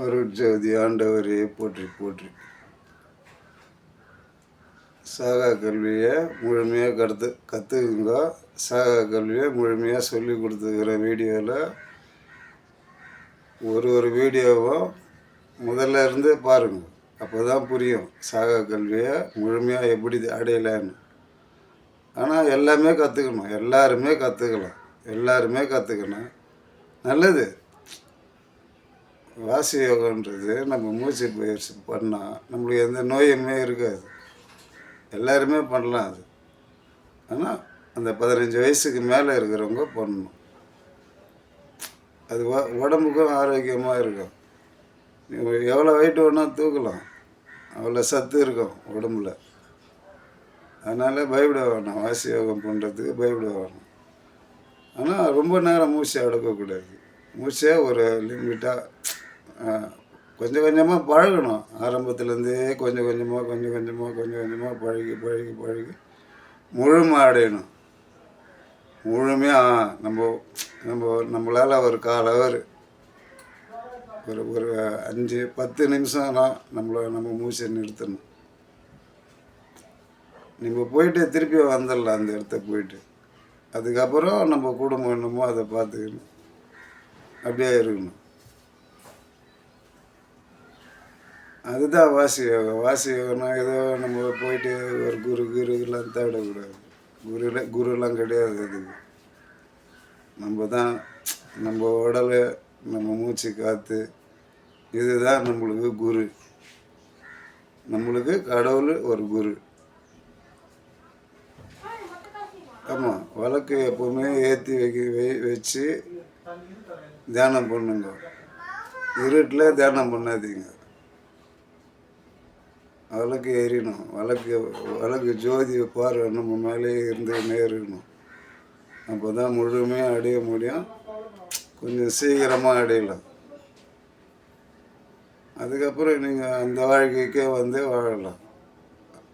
அருட்ஜோதி ஆண்டவரே போற்றி போற்றி. சாகா கல்வியை முழுமையாக கற்றுக்குங்க. சாகா கல்வியை முழுமையாக சொல்லி கொடுத்துக்கிற வீடியோவில் ஒரு வீடியோவும் முதல்ல இருந்து பாருங்கள். அப்போ தான் புரியும் சாகா கல்வியை முழுமையாக எப்படி அடையலான்னு. ஆனால் எல்லாமே கற்றுக்கணும், எல்லாருமே கற்றுக்கலாம், எல்லாருமே கற்றுக்கணும். நல்லது. வாசி யோகன்றது நம்ம மூச்சு பயிற்சி பண்ணால் நம்மளுக்கு எந்த நோயுமே இருக்காது. எல்லாருமே பண்ணலாம் அது. ஆனால் அந்த 15 வயசுக்கு மேலே இருக்கிறவங்க பண்ணணும். அது உடம்புக்கும் ஆரோக்கியமாக இருக்கும். நீங்கள் எவ்வளோ வெயிட் வேணால் தூக்கலாம், அவ்வளோ சத்து இருக்கும் உடம்புல. அதனால் பயப்பட வேணாம், வாசி யோகம் பண்ணுறதுக்கு பயப்பட வேணாம். ஆனால் ரொம்ப நேரம் மூச்சை அடக்கக்கூடாது. மூச்சை ஒரு லிமிட்டாக கொஞ்சம் கொஞ்சமாக பழகணும். ஆரம்பத்துலேருந்தே கொஞ்சம் கொஞ்சமாக பழகி முழுமை அடையணும். முழுமையாக நம்மளால் ஒரு கால் ஹவர் ஒரு 5-10 நிமிஷம் நம்ம மூச்சை நிறுத்தணும். நம்ம போயிட்டு திருப்பி வந்துடலாம் அந்த இடத்துக்கு போயிட்டு. அதுக்கப்புறம் நம்ம குடும்பம் என்னமோ அதை பார்த்துக்கணும், அப்படியே இருக்கணும். அதுதான் வாசி யோகம். வாசி யோகம்னா ஏதோ நம்ம போயிட்டு ஒரு குருலாம் தேடக்கூடாது. குருலாம் கிடையாது. அதுக்கு நம்ம தான் நம்ம உடலை நம்ம மூச்சு காற்று, இதுதான் நம்மளுக்கு குரு. நம்மளுக்கு கடவுள் ஒரு குரு. ஆமாம், வழக்கு எப்போவுமே ஏற்றி வச்சு தியானம் பண்ணுங்க. இருட்டில் தியானம் பண்ணாதீங்க. வழக்கு எரியணும். வழக்கு ஜோதி பார்வை நம்ம மேலே இருந்து நேரணும். அப்போ தான் முழுமையாக அடைய முடியும். கொஞ்சம் சீக்கிரமாக அடையலாம். அதுக்கப்புறம் நீங்கள் அந்த வாழ்க்கைக்கே வாழலாம்.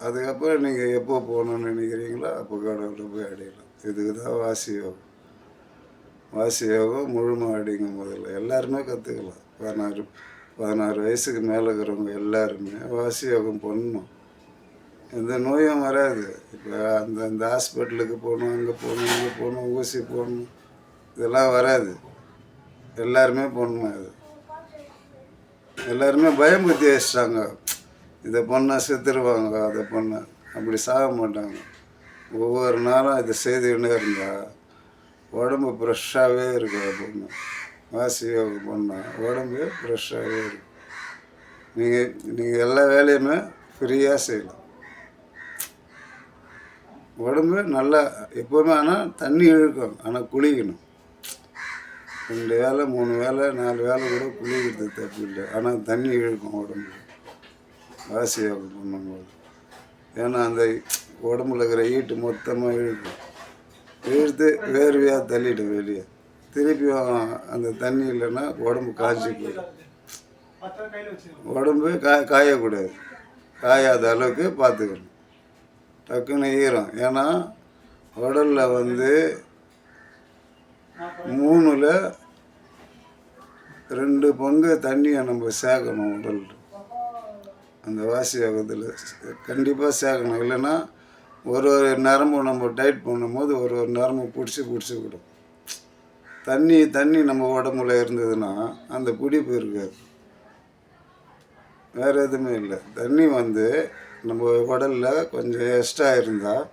அதுக்கப்புறம் நீங்கள் எப்போ போகணுன்னு நினைக்கிறீங்களோ அப்போ கடவுளை போய் அடையலாம். இதுக்கு தான் வாசி யோகம். வாசி யோகம் முழுமை அடைங்க. முதல்ல எல்லாருமே கற்றுக்கலாம். 16 வயசுக்கு மேலே இருக்கிறவங்க எல்லாருமே வாசி யோகம் பண்ணணும். எந்த நோயும் வராது. இப்போ அந்த ஹாஸ்பிட்டலுக்கு போகணும், அங்கே போகணும், இங்கே போகணும், ஊசி போடணும், இதெல்லாம் வராது. எல்லாருமே பண்ணணும். அது எல்லாருமே பயமுறுத்தி வச்சிட்டாங்க. இதை பண்ணால் செத்துருவாங்க, அதை பண்ண அப்படி சாக மாட்டாங்க. ஒவ்வொரு நாளும் இதை செய்துக்கிட்டே இருந்தால் உடம்பு ஃப்ரெஷ்ஷாகவே இருக்கும். அப்படின்னு வாசி யோகம் பண்ணால் உடம்பு ஃப்ரெஷ்ஷாகவே இருக்கும். நீங்கள் எல்லா வேலையுமே ஃப்ரீயாக செய்யலாம். உடம்பு நல்லா எப்போவுமே. ஆனால் தண்ணி இழுக்கும், ஆனால் குளிக்கணும். 2 வேளை 3 வேளை 4 வேளை கூட குளிக்கிறது தப்பு இல்லை. ஆனால் தண்ணி இழுக்கும் உடம்பு வாசி யோகம் பண்ணும்போது. ஏன்னா அந்த உடம்புல இருக்கிற ஈட்டு மொத்தமாக இழுத்து வேர்வையாக தள்ளிடும் வெளியே. திருப்பியும் அந்த தண்ணி இல்லைன்னா உடம்பு காய்ச்சி போயிடும். உடம்பு காயக்கூடாது. காயாத அளவுக்கு பார்த்துக்கணும். டக்குன்னு ஈரம். ஏன்னா உடலில் 3ல் 2 பங்கு தண்ணியை நம்ம சேர்க்கணும். உடலில் அந்த வாசி யோகத்தில் கண்டிப்பாக சேர்க்கணும். இல்லைன்னா ஒரு நரம்பு நம்ம டைட் பண்ணும்போது ஒரு நரம்பு பிடிச்சி விடும். தண்ணி நம்ம உடம்புல இருந்ததுன்னா அந்த பிடிப்பு இருக்காது. வேறு எதுவுமே இல்லை. தண்ணி நம்ம உடலில் கொஞ்சம் எக்ஸ்ட்ரா இருந்தால்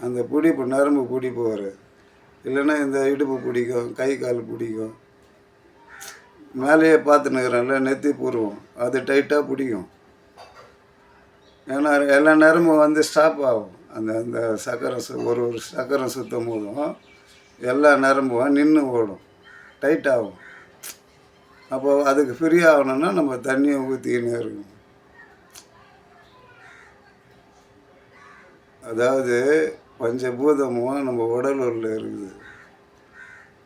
அந்த பிடிப்பு நரம்பு பிடிப்பு வராது. இல்லைன்னா இந்த இடுப்பு பிடிக்கும், கை கால் பிடிக்கும். மேலேயே பார்த்துன்னுக்குறேன்ல நெத்தி பூர்வம், அது டைட்டாக பிடிக்கும். ஏன்னா எல்லா நேரமும் ஸ்டாப் ஆகும். அந்த சக்கரம் ஒரு சக்கரம் சுற்றும் போதும் எல்லா நரம்பும் நின்று ஓடும், டைட் ஆகும். அப்போது அதுக்கு ஃப்ரீ ஆகணும்னா நம்ம தண்ணியை ஊற்றிக்கினே இருக்கணும். அதாவது பஞ்சபூதமும் நம்ம உடலில் இருக்குது.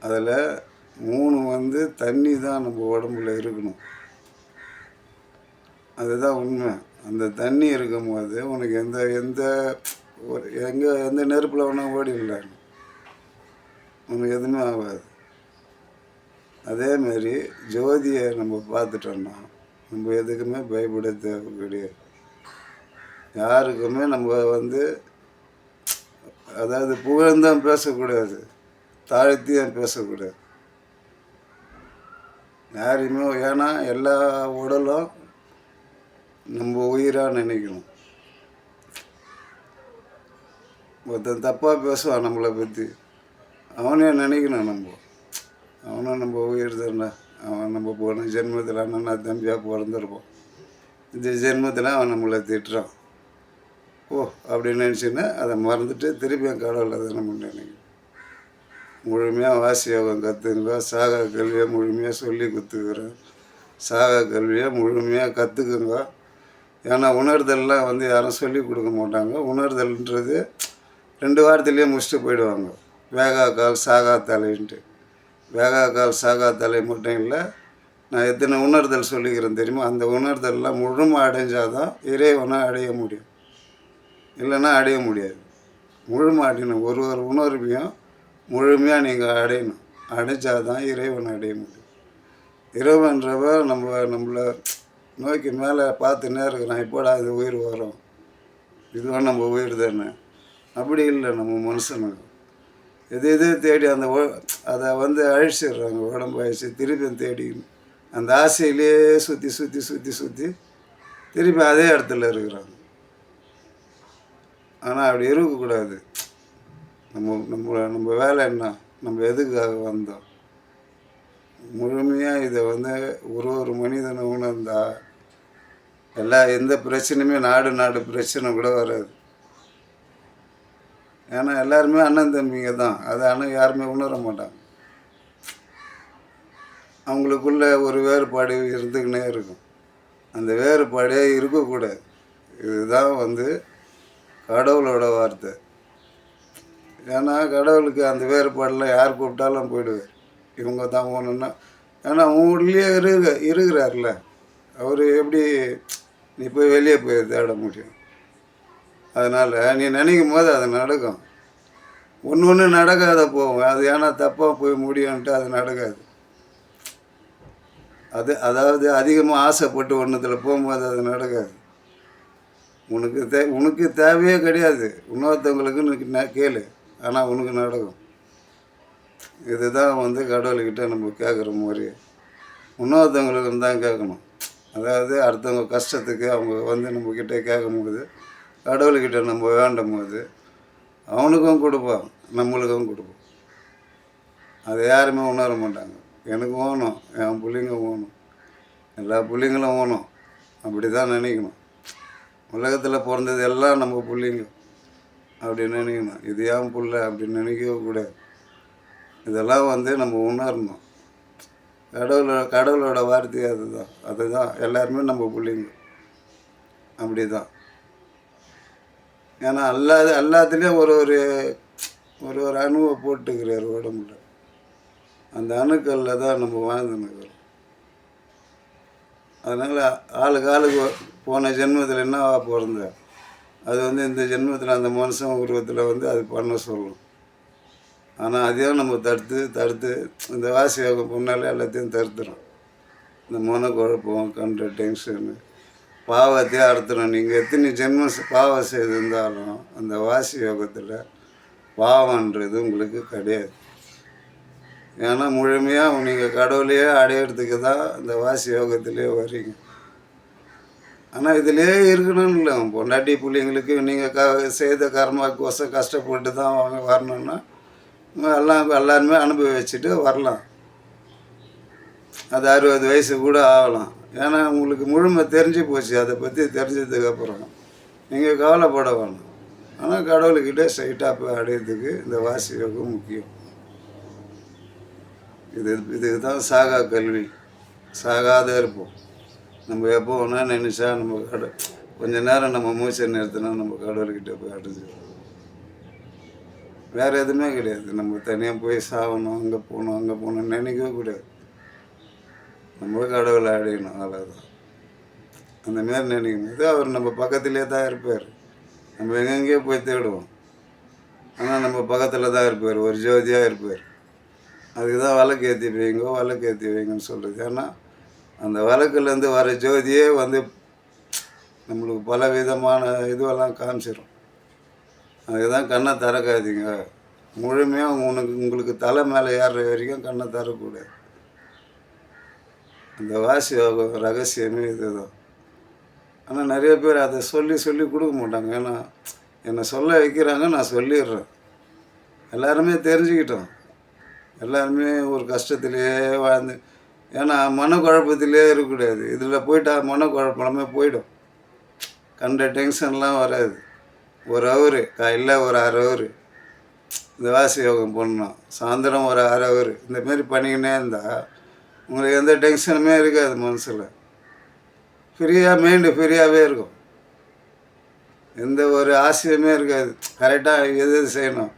அதில் 3 தண்ணி தான் நம்ம உடம்புல இருக்கணும். அதுதான் உண்மை. அந்த தண்ணி இருக்கும்போது உனக்கு எந்த நெருப்பில் வேணால் ஓடிடலாம், உனக்கு எதுவுமே ஆகாது. அதேமாரி ஜோதியை நம்ம பார்த்துட்டோம்னா நம்ம எதுக்குமே பயப்பட தேவை கிடையாது. யாருக்குமே நம்ம வந்து அதாவது புகழ்ந்தான் பேசக்கூடாது, தாழ்த்தியும் பேசக்கூடாது யாரையுமே. ஏன்னா எல்லா உடலும் நம்ம உயிராக நினைக்கணும். ஒருத்தன் தப்பாக பேசுவான் நம்மளை பற்றி, அவனே நினைக்கணும் அவனும் நம்ம உயிர் தானே. அவன் நம்ம போன ஜென்மத்தில் அண்ணனா தம்பியாக பிறந்திருப்போம். இந்த ஜென்மத்தில் அவன் நம்மளை திட்டுறான். ஓ அப்படின்னு நினச்சின்னா அதை மறந்துட்டு திருப்பி என் கடவுளை தான் நம்ம நினைக்கணும். முழுமையாக வாசி யோகம் கற்றுங்க. சாகா கல்வியை முழுமையாக சொல்லி கொடுத்துக்கிறேன். சாகா கல்வியை முழுமையாக கற்றுக்குங்க. ஏன்னா உணர்தல்லாம் வந்து யாரும் சொல்லி கொடுக்க மாட்டாங்க. உணர்தல்ன்றது 2 வாரத்துலேயே முடிச்சுட்டு போயிடுவாங்க. வேகா கால் சாகா தலைன்ட்டு. வேகா கால் சாகா தலை மட்டும் இல்லை, நான் எத்தனை உணர்தல் சொல்லிக்கிறேன் தெரியுமா? அந்த உணர்தல்லாம் முழுமை அடைஞ்சால் தான் இறைவனை அடைய முடியும், இல்லைன்னா அடைய முடியாது. முழுமை அடையணும். ஒரு உணர்வையும் முழுமையாக நீங்கள் அடையணும். அடைஞ்சால் தான் இறைவனை அடைய முடியும். இறைவன்றவ நம்மளை நோக்கி மேலே பார்த்துன்னே இருக்கிறான். இப்போடா இது உயிர் வரும், இதுவும் நம்ம உயிர் தானே. அப்படி இல்லை. நம்ம மனுஷனுக்கு எது தேடி அந்த அதை வந்து அழிச்சிடுறாங்க. உடம்பு அழிச்சு திருப்பியும் தேடி அந்த ஆசையிலே சுற்றி சுற்றி சுற்றி சுற்றி திருப்பி அதே இடத்துல இருக்கிறாங்க. ஆனால் அப்படி இருக்கக்கூடாது. நம்ம வேலை என்ன, நம்ம எதுக்காக வந்தோம், முழுமையாக இதை வந்து ஒரு மனிதனை உணர்ந்தா எந்த பிரச்சனையுமே நாடு பிரச்சனை கூட வராது. ஏன்னா எல்லாருமே அண்ணன் தம்பிங்க தான். அதை ஆனால் யாருமே உணர மாட்டாங்க. அவங்களுக்குள்ள ஒரு வேறுபாடு இருந்துக்கினே இருக்கும். அந்த வேறுபாடே இருக்கக்கூடாது. இதுதான் வந்து கடவுளோட வார்த்தை. ஏன்னா கடவுளுக்கு அந்த வேறுபாடெலாம் யார் கூப்பிட்டாலும் போயிடுவார். இவங்க தான் போகணுன்னா, ஏன்னா உங்களுக்குள்ளேயே இருக்கிறார்ல, அவர் எப்படி நீ போய் வெளியே போய் தேட முடியும்? அதனால் நீ நினைக்கும் போது அது நடக்கும். ஒன்று நடக்காத போகும். அது ஏன்னா தப்பாக போய் முடியும்ன்ட்டு அது நடக்காது. அதாவது அதிகமாக ஆசைப்பட்டு ஒன்றுத்தில் போகும்போது அது நடக்காது. உனக்கு தேவையே கிடையாது. இன்னொருத்தவங்களுக்கு கேளு, ஆனால் உனக்கு நடக்கும். இதுதான் வந்து கடவுள்கிட்ட நம்ம கேட்குற மாதிரி. இன்னொருத்தவங்களுக்கு தான் கேட்கணும். அதாவது அடுத்தவங்க கஷ்டத்துக்கு அவங்க வந்து நம்மக்கிட்ட கேட்கும்போது, கடவுள்கிட்ட நம்ம வேண்டும் போது அவனுக்கும் கொடுப்பான், நம்மளுக்கும் கொடுப்போம். அதை யாருமே உணர மாட்டாங்க. எனக்கு வேணும், என் பிள்ளைங்க வேணும், எல்லா பிள்ளைங்களும் வேணும், அப்படி தான் நினைக்கணும். உலகத்தில் பிறந்தது எல்லாம் நம்ம பிள்ளைங்க அப்படி நினைக்கணும். இது ஏன் பிள்ளை அப்படின்னு நினைக்கவே கூடாது. இதெல்லாம் வந்து நம்ம உணரணும். கடவுளோட வார்த்தை அதுதான் எல்லாருமே நம்ம பிள்ளைங்க அப்படி தான். ஏன்னா எல்லாத்துலேயும் ஒரு அணுவை போட்டுக்கிறார் உடம்புல. அந்த அணுக்களில் தான் நம்ம வாழ்ந்துன்னுக்கிறோம். அதனால் ஆளுக்கு போன ஜென்மத்தில் என்னவா பிறந்த அது வந்து இந்த ஜென்மத்தில் அந்த மனுஷன் உருவத்தில் வந்து அது பண்ண சொல்லும். ஆனால் அதையும் நம்ம தடுத்து இந்த வாசி யோகம் முன்னாலே எல்லாத்தையும் தடுத்துடும். இந்த மனக்குழப்பம், கண்ட டென்ஷனு, பாவத்தையே அறுத்துடும். நீங்கள் எத்தனை ஜென்மம் பாவம் செய்திருந்தாலும் அந்த வாசி யோகத்தில் பாவன்றது உங்களுக்கு கிடையாது. ஏன்னா முழுமையாக நீங்கள் கடவுளையே அடையிறதுக்கு தான் இந்த வாசி யோகத்திலே வரீங்க. ஆனால் இதிலே இருக்கணும்னு இல்லை. பொண்டாட்டி பிள்ளைங்களுக்கு நீங்கள் செய்த கர்மாக்கோசம் கஷ்டப்பட்டு தான் அவங்க வரணுன்னா எல்லாருமே அனுபவிச்சுட்டு வரலாம். அது 60 வயசு கூட ஆகலாம். ஏன்னா உங்களுக்கு முழுமை தெரிஞ்சு போச்சு. அதை பற்றி தெரிஞ்சதுக்கப்புறம் நீங்கள் கவலைப்பட வேணும். ஆனால் கடவுள்கிட்ட ஸ்ட்ரைட்டாக போய் அடையிறதுக்கு இந்த வாசி யோகம் முக்கியம். இதுக்கு தான் சாகா கல்வி. சாகாத இருப்போம். நம்ம எப்போ வேணால் நினச்சா நம்ம கொஞ்ச நேரம் நம்ம மூச்சை நிறுத்தினா நம்ம கடவுள்கிட்ட போய் அடைஞ்சிடும். வேறு எதுவுமே கிடையாது. நம்ம தனியாக போய் சாகணும், அங்கே போகணும் நினைக்கவே கூடாது. நம்ம கடவுளை அடையணும், அவ்வளோதான். அந்தமாரி நினைக்கும் போது அவர் நம்ம பக்கத்திலே தான் இருப்பார். நம்ம எங்கெங்கேயோ போய் தேடுவோம், ஆனால் நம்ம பக்கத்தில் தான் இருப்பார், ஒரு ஜோதியாக இருப்பார். அதுக்கு தான் விளக்கு ஏற்றி வைங்கன்னு சொல்கிறது. ஏன்னா அந்த விளக்குலேருந்து வர ஜோதியே வந்து நம்மளுக்கு பல விதமான இதுவெல்லாம் காமிச்சிடும். அதுதான் கண்ணை திறக்காதீங்க. முழுமையாக உங்களுக்கு தலை மேலே ஏறுற வரைக்கும் கண்ணை திறக்கக்கூடாது. அந்த வாசி யோகம் ரகசியமே இதுதான். ஆனால் நிறைய பேர் அதை சொல்லி சொல்லி கொடுக்க மாட்டாங்க. ஏன்னா என்னை சொல்ல வைக்கிறாங்க, நான் சொல்லிடுறேன். எல்லாருமே தெரிஞ்சுக்கிட்டோம். எல்லாருமே ஒரு கஷ்டத்திலேயே வாழ்ந்து, ஏன்னா மனக்குழப்பத்திலே இருக்கக்கூடாது. இதில் போயிட்டா மனக்குழப்பமே போயிடும். கண்ட டென்ஷன்லாம் வராது. ஒரு ஹவரு காலையில் ஒரு அரை ஹவரு இந்த வாசி யோகம் பண்ணணும், சாயந்தரம் ஒரு அரை ஹவரு இந்தமாரி பண்ணிக்கினே இருந்தால் உங்களுக்கு எந்த டென்ஷனுமே இருக்காது. மனசில் ஃப்ரீயாக மைண்டு ஃப்ரீயாகவே இருக்கும். எந்த ஒரு ஆசையுமே இருக்காது. கரெக்டாக எது செய்யணும்,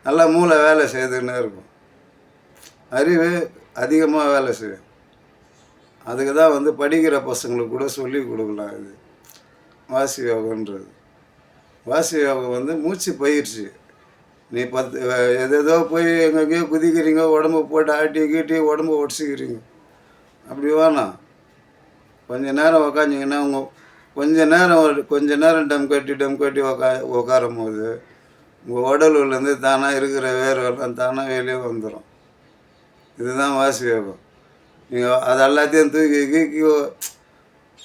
நல்லா மூளை வேலை செய்துன்னே இருக்கும். அறிவு அதிகமாக வேலை செய்யும். அதுக்கு தான் வந்து படிக்கிற பசங்களுக்கு கூட சொல்லி கொடுக்கலாம். இது வாசி யோகன்றது. வாசி யோகம் வந்து மூச்சு பயிற்சி. நீ எதேதோ போய் எங்கெங்கேயோ குதிக்கிறீங்க, உடம்பு போட்டு ஆட்டி கீட்டி உடம்பு உடச்சிக்கிறீங்க. அப்படி வேணாம். கொஞ்ச நேரம் உக்காஞ்சிங்கன்னா கொஞ்ச நேரம் டம் கட்டி உக்காரும் போது உங்கள் உடலுலேருந்து தானாக இருக்கிற வேர்வெல்லாம் தானாக வெளியே வந்துடும். இதுதான் வாசி யோகம். நீங்கள் அது எல்லாத்தையும் தூக்கி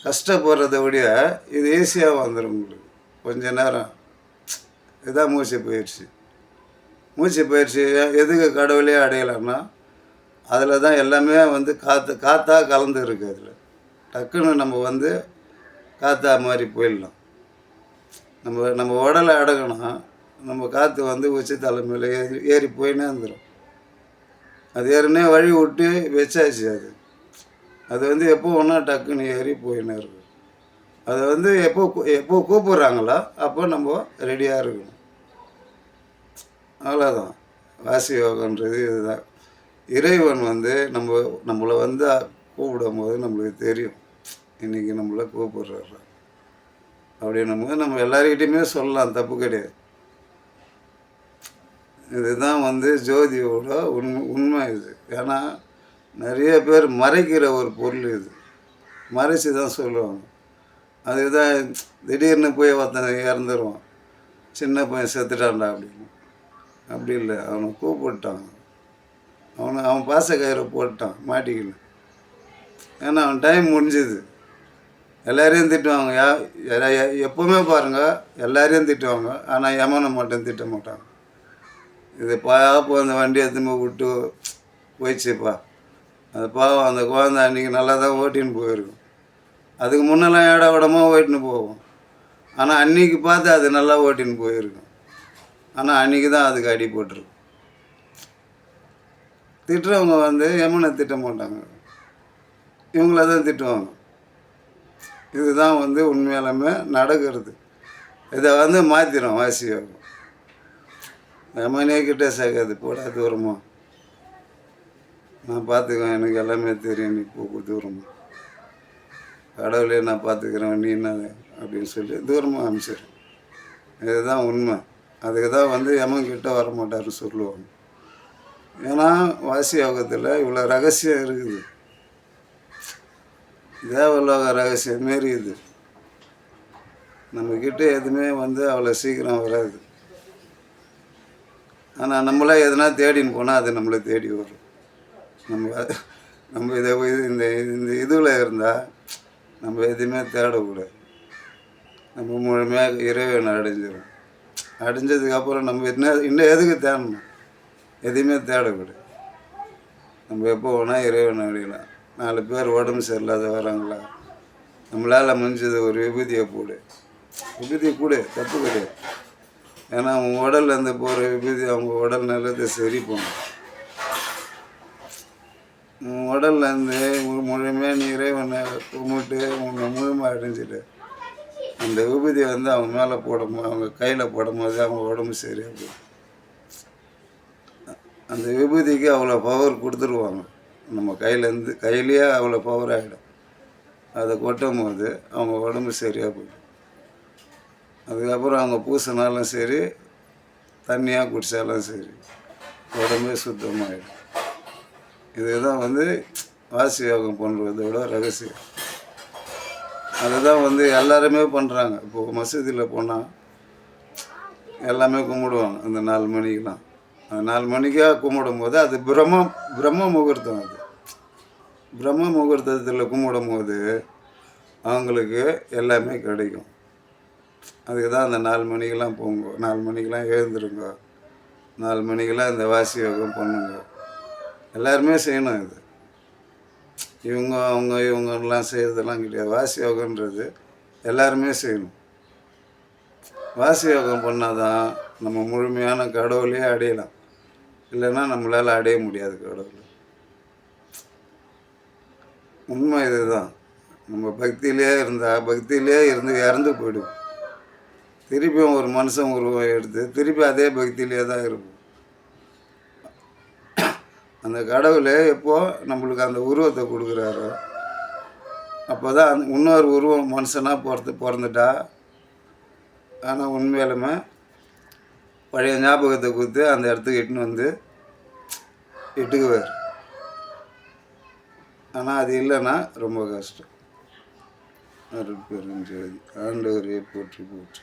கஷ்டப்படுறத விட இது ஈஸியாக வந்துடும் உங்களுக்கு. கொஞ்ச நேரம் இதுதான் மூச்சு பயிற்சி. மூச்சு பயிற்சி எதுக்கு கடவுளே அடையலைன்னா அதில் தான் எல்லாமே வந்து காற்றா கலந்து இருக்குது. அதில் டக்குன்னு நம்ம வந்து காற்றா மாதிரி போயிடலாம். நம்ம உடலை அடக்கணும். நம்ம காற்று வந்து உச்சி தலைமையில் ஏறி போயினே வந்துடும். அது ஏறினே வழி விட்டு வச்சாச்சு. அது வந்து எப்போ ஒன்றா டக்குன்னு ஏறி போயினே இருக்கும். அதை வந்து எப்போ கூப்பிட்றாங்களோ அப்போ நம்ம ரெடியாக இருக்கணும். அவ்வளோதான் வாசி யோகன்றது. இதுதான் இறைவன் வந்து நம்மளை வந்து கூப்பிடும் போது நம்மளுக்கு தெரியும், இன்றைக்கி நம்மளை கூப்பிட்றாரு அப்படின்னும் போது நம்ம எல்லாருக்கிட்டையுமே சொல்லலாம், தப்பு கிடையாது. இதுதான் வந்து ஜோதியோட உண்மை இது. ஏன்னா நிறைய பேர் மறைக்கிற ஒரு பொருள் இது. மறைச்சி தான் சொல்லுவாங்க. அதுதான் திடீர்னு போய் ஒருத்தன் இறந்துருவான், சின்ன பையன் செத்துட்டான்டா அப்படின்னு. அப்படி இல்லை, அவனை கூப்பிட்டான், அவன் பாசக்கயிறை போட்டான், மாட்டிக்கணும். ஏன்னா அவன் டைம் முடிஞ்சுது. எல்லாரையும் திட்டுவாங்க. எப்போவுமே பாருங்கள், எல்லாரையும் திட்டுவாங்க. ஆனால் யமனை மட்டும் திட்ட மாட்டாங்க. இது பாப்போ அந்த வண்டி எடுத்துன்னு விட்டு போயிடுச்சுப்பா, அது பாவம் அந்த குழந்தை அன்றைக்கி நல்லா தான் ஓட்டின்னு போயிருக்கும். அதுக்கு முன்னெல்லாம் ஏடா விடமாக ஓட்டின்னு போவோம். ஆனால் அன்றைக்கி பார்த்து அது நல்லா ஓட்டின்னு போயிருக்கும். ஆனால் அன்றைக்கி தான் அதுக்கு அடி போட்டிருக்கும். திட்டுறவங்க வந்து யமனை திட்ட மாட்டாங்க, இவங்கள தான் திட்டுவாங்க. இதுதான் வந்து உண்மையாலுமே நடக்கிறது. இதை வந்து மாற்றிடும் வாசி யோகம். யமனே கிட்டே சேர்க்காது, போடா தூரமா, நான் பார்த்துக்குவேன், எனக்கு எல்லாமே தெரியும், நீ போ தூரமாக, கடவுளே நான் பார்த்துக்கிறேன், நீ என்ன அப்படின்னு சொல்லி தூரமாக அனுப்பிச்சிடும். இதுதான் உண்மை. அதுக்கு தான் வந்து யமன் கிட்ட வர மாட்டாருன்னு சொல்லுவாங்க. ஏன்னா வாசி யோகத்தில் இவ்வளோ ரகசியம் இருக்குது. தேவலோக ரகசியம் மாரி இது. நம்மக்கிட்ட எதுவுமே வந்து அவ்வளோ சீக்கிரம் வராது. ஆனால் நம்மளே எதுனா தேடின்னு போனால் அது நம்மளை தேடி வரும். நம்ம இந்த இதில் இருந்தால் நம்ம எதுவுமே தேடக்கூடாது. நம்ம முழுமையாக இறைவனை அடைஞ்சிடும். அடைஞ்சதுக்கப்புறம் நம்ம இன்னும் எதுக்கு தேடணும், எதுவுமே தேடக்கூடாது. நம்ம எப்போ வேணால் இறைவனை அடையலாம். 4 பேர் உடம்பு சரியில்லாத வராங்களா, நம்மளால் முடிஞ்சது ஒரு விபூதியை போடு, விபூதியை கூட தப்பு கிடையாது. ஏன்னா அவங்க உடல்லேருந்து போகிற விபூதி அவங்க உடல் நல்லது சரி பண்ணும். உடல்லேருந்து முழுமையாக நீ இறைவனை கும்பிட்டு உங்களை முழுமை அடைஞ்சிட்டு அந்த விபூதியை வந்து அவங்க மேலே போடும்போது, அவங்க கையில் போடும்போது அவங்க உடம்பு சரியாக போகும். அந்த விபூதிக்கு அவ்வளோ பவர் கொடுத்துருவாங்க. நம்ம கையிலேயே அவ்வளோ பவர் ஆகிடும். அதை கொட்டும் போது அவங்க உடம்பு சரியாக போயிடும். அதுக்கப்புறம் அவங்க பூசினாலும் சரி, தண்ணியாக குடித்தாலும் சரி, உடம்பே சுத்தமாகிடும். இதுதான் வந்து வாசி யோகம் பண்ணுறதோட ரகசியம். அதுதான் வந்து எல்லாருமே பண்ணுறாங்க. இப்போது மசூதியில் போனால் எல்லாமே கும்பிடுவாங்க அந்த 4 மணிக்கெலாம். அந்த 4 மணிக்காக கும்பிடும்போது அது பிரம்ம முகூர்த்தம். அது பிரம்ம முகூர்த்தத்தில் கும்பிடும்போது அவங்களுக்கு எல்லாமே கிடைக்கும். அதுக்கு தான் அந்த 4 மணிக்கெலாம் போங்க, 4 மணிக்கெலாம் எழுந்துருங்க, 4 மணிக்கெலாம் இந்த வாசி யோகம் பண்ணுங்க. எல்லாருமே செய்யணும் இது. இவங்கெல்லாம் செய்கிறதெல்லாம் கிடையாது. வாசி யோகன்றது எல்லாருமே செய்யணும். வாசி யோகம் பண்ணால் தான் நம்ம முழுமையான கடவுளையே அடையலாம். இல்லைன்னா நம்மளால் அடைய முடியாது கடவுளை. உண்மை இதுதான். நம்ம பக்தியிலே இருந்து இறந்து போயிடுவோம். திருப்பியும் ஒரு மனுஷன் உருவம் எடுத்து திருப்பி அதே பக்தியிலே தான் இருப்போம். அந்த கடவுளே எப்போது நம்மளுக்கு அந்த உருவத்தை கொடுக்குறாரோ அப்போ தான் இன்னொரு உருவம் மனுஷனாக பிறந்துட்டா, ஆனால் உண்மையிலுமே பழைய ஞாபகத்தை கொடுத்து அந்த இடத்துக்கு இட்டுன்னு வந்து இட்டுக்குவார். ஆனால் அது இல்லைன்னா ரொம்ப கஷ்டம். அருட்பெருஞ்சோதி. ஆண்டவரே போற்றி போற்றி.